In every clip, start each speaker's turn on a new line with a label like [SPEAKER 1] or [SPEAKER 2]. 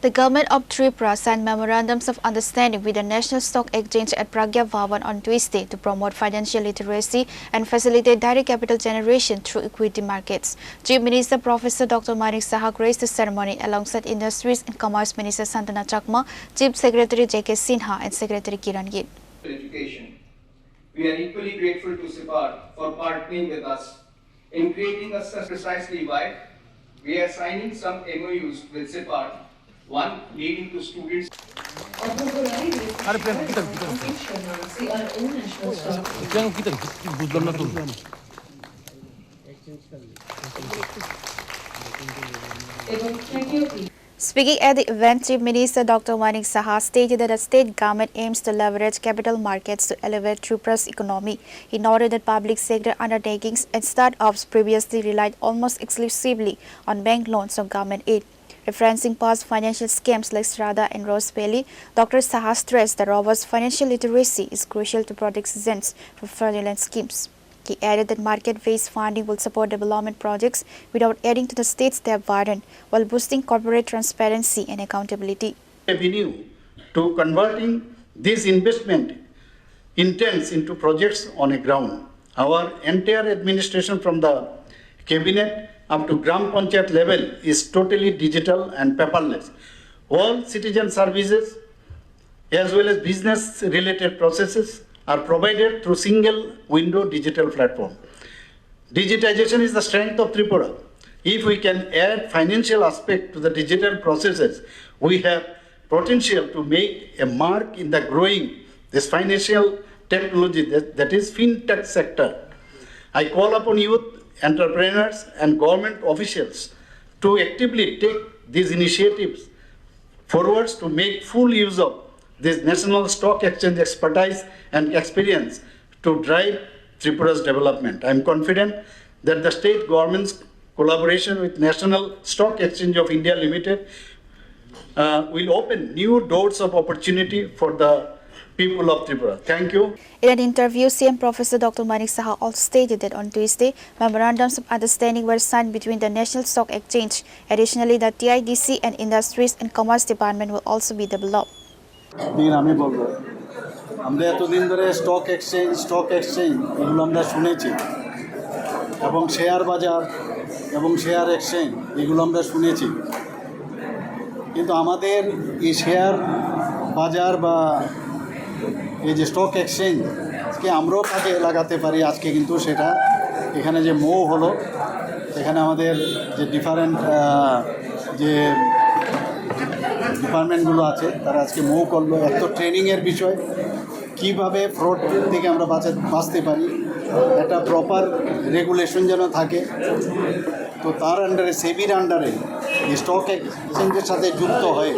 [SPEAKER 1] The government of Tripura signed memorandums of understanding with the National Stock Exchange at Pragya Bhavan on Tuesday to promote financial literacy and facilitate direct capital generation through equity markets. Chief Minister Professor Dr. Manik Saha graced the ceremony alongside Industries and Commerce Minister Santana Chakma, Chief Secretary J.K. Sinha and Secretary Kiran Git.
[SPEAKER 2] Education. We are equally grateful to CIPAR for partnering with us in creating a precisely why we are signing some MOUs with CIPAR, one leading to students.
[SPEAKER 1] Speaking at the event, Chief Minister Dr. Manik Saha stated that the state government aims to leverage capital markets to elevate Tripura's economy. He noted that public sector undertakings and startups previously relied almost exclusively on bank loans or government aid. Referencing past financial scams like Strada and Rose Valley, Dr. Saha stressed that robust financial literacy is crucial to protect citizens from fraudulent schemes. He added that market-based funding will support development projects without adding to the state's debt burden, while boosting corporate transparency and accountability.
[SPEAKER 3] Avenue to converting this investment intents into projects on a ground. Our entire administration from the cabinet up to Gram Panchayat level is totally digital and paperless. All citizen services as well as business-related processes are provided through single window digital platform. Digitization is the strength of Tripura. If we can add financial aspect to the digital processes, we have potential to make a mark in the growing this financial technology that is fintech sector. I call upon youth, entrepreneurs and government officials to actively take these initiatives forwards to make full use of this National Stock Exchange expertise and experience to drive Tripura's development. I am confident that the state government's collaboration with National Stock Exchange of India Limited will open new doors of opportunity for the people of Tripura. Thank you.
[SPEAKER 1] In an interview, CM Professor Dr. Manik Saha also stated that on Tuesday, memorandums of understanding were signed between the National Stock Exchange. Additionally, the TIDC and Industries and Commerce Department will also be developed.
[SPEAKER 4] আমি বলবো আমরা এতদিন ধরে stock exchange এগুলো আমরা শুনেছি এবং share বাজার এবং শেয়ার এক্সচেঞ্জ এগুলো আমরা শুনেছি, কিন্তু আমাদের এই শেয়ার বাজার বা এই যে স্টক এক্সচেঞ্জকে আমরাও কাজে লাগাতে পারি আজকে, কিন্তু সেটা এখানে যে হলো এখানে আমাদের যে ডিফারেন্ট যে ডিপার্টমেন্টগুলো আছে তারা আজকে করলো। এক তো ট্রেনিংয়ের বিষয়, কিভাবে ফ্রড থেকে আমরা বাঁচতে পারি, একটা প্রপার রেগুলেশন যেন থাকে। তো তার আন্ডারে সেবির আন্ডারে যে স্টক এক্সচেঞ্জের সাথে যুক্ত হয়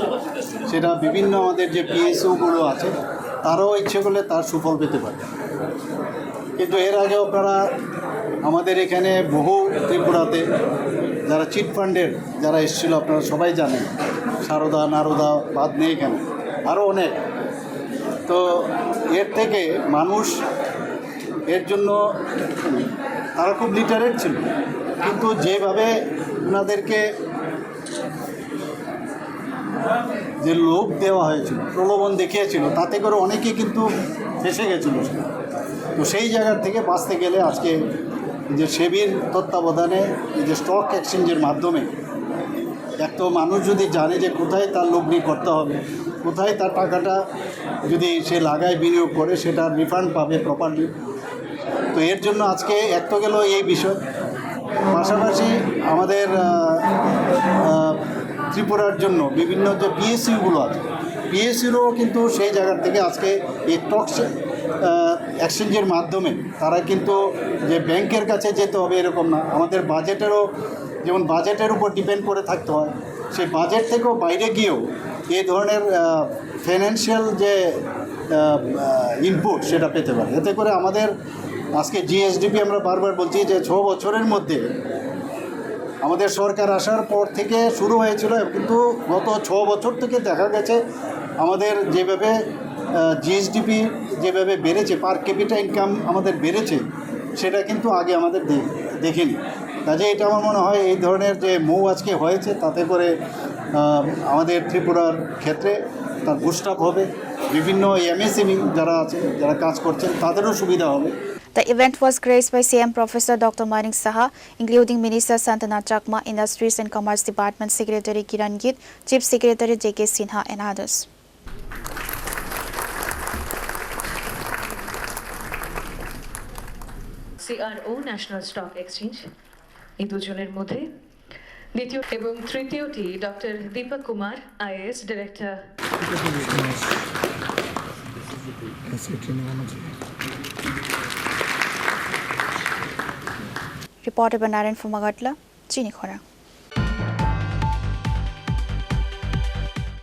[SPEAKER 4] সেটা বিভিন্ন আমাদের যে পিএসইউগুলো আছে তারাও ইচ্ছে করলে তার সুফল পেতে পারে। কিন্তু এর আগেও আপনারা আমাদের এখানে বহু ত্রিপুরাতে যারা চিট ফান্ডের যারা এসেছিলো আপনারা সবাই জানেন, সারদা নারদা বাদ নেই কেন, আরও অনেক। তো এর থেকে মানুষ এর জন্য তারা খুব লিটারেট ছিল, কিন্তু যেভাবে ওনাদেরকে যে লোভ দেওয়া হয়েছিল, প্রলোভন দেখিয়েছিল, তাতে করে অনেকে কিন্তু ফেসে গেছিল। তো সেই জায়গার থেকে বাঁচতে গেলে আজকে যে সেবির তত্ত্বাবধানে এই যে স্টক এক্সচেঞ্জের মাধ্যমে এক তো মানুষ যদি জানে যে কোথায় তার লগ্নি করতে হবে, কোথায় তার টাকাটা যদি সে লাগায় বিনিয়োগ করে সেটা রিফান্ড পাবে প্রপারলি। তো এর জন্য আজকে এক তো গেল এই বিষয়, পাশাপাশি আমাদের ত্রিপুরার জন্য বিভিন্ন যে পিএসইউগুলো আছে, পিএসইউরও কিন্তু সেই জায়গার থেকে আজকে এই স্টক এক্সচেঞ্জের মাধ্যমে তারা কিন্তু যে ব্যাংকের কাছে যেতে হবে এরকম না, আমাদের বাজেটেরও যেমন বাজেটের উপর ডিপেন্ড করে থাকতে হয়, সেই বাজেট থেকেও বাইরে গিয়েও এই ধরনের ফাইন্যান্সিয়াল যে ইনপুট সেটা পেতে পারে। এতে করে আমাদের আজকে জিএসডিপি আমরা বারবার বলছি যে 6 বছরের মধ্যে আমাদের সরকার আসার পর থেকে শুরু হয়েছিল, কিন্তু গত 6 বছর থেকে দেখা গেছে আমাদের যেভাবে জিএসডিপি যেভাবে বেড়েছে, পার ক্যাপিটা ইনকাম আমাদের বেড়েছে, সেটা কিন্তু আগে আমাদের দেখিনি। কাজে এটা আমার মনে হয় এই ধরনের যে আজকে হয়েছে তাতে করে আমাদের ত্রিপুরার ক্ষেত্রে তার বুস্ট আপ হবে, বিভিন্ন এমএসএমই যারা আছেন যারা কাজ করছেন তাদেরও সুবিধা হবে।
[SPEAKER 1] The event was graced by CM Professor Dr. Manik Saha, including Minister Santana Chakma, Industries and Commerce Department Secretary Kiran Git, Chief Secretary J.K. Sinha and others.
[SPEAKER 5] CRO national stock exchange এই দুজনের মধ্যে দ্বিতীয় এবং তৃতীয়টি doctor Deepak Kumar IAS director.
[SPEAKER 1] Reported by Naren from Magatla, Chini Khora.